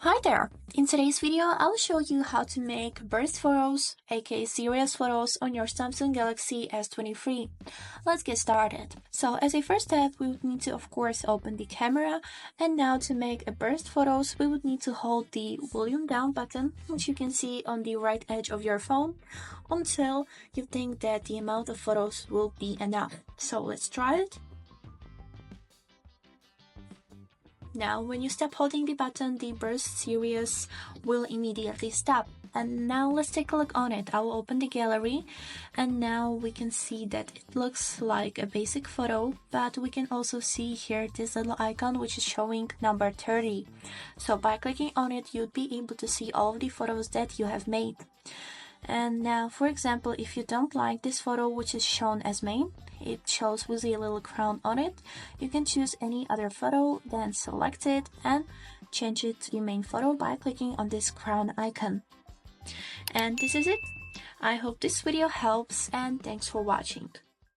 Hi there! In today's video, I'll show you how to make burst photos, aka serious photos, on your Samsung Galaxy S23. Let's get started. So as a first step, we would need to of course open the camera, and now to make a burst photos, we would need to hold the volume down button, which you can see on the right edge of your phone, until you think that the amount of photos will be enough. So let's try it. Now, when you stop holding the button, the burst series will immediately stop. And now let's take a look on it. I will open the gallery, and now we can see that it looks like a basic photo, but we can also see here this little icon which is showing number 30. So by clicking on it, you'd be able to see all of the photos that you have made. And now, for example, if you don't like this photo which is shown as main, it shows with a little crown on it, you can choose any other photo, then select it and change it to the main photo by clicking on this crown icon. And this is it. I hope this video helps, and thanks for watching.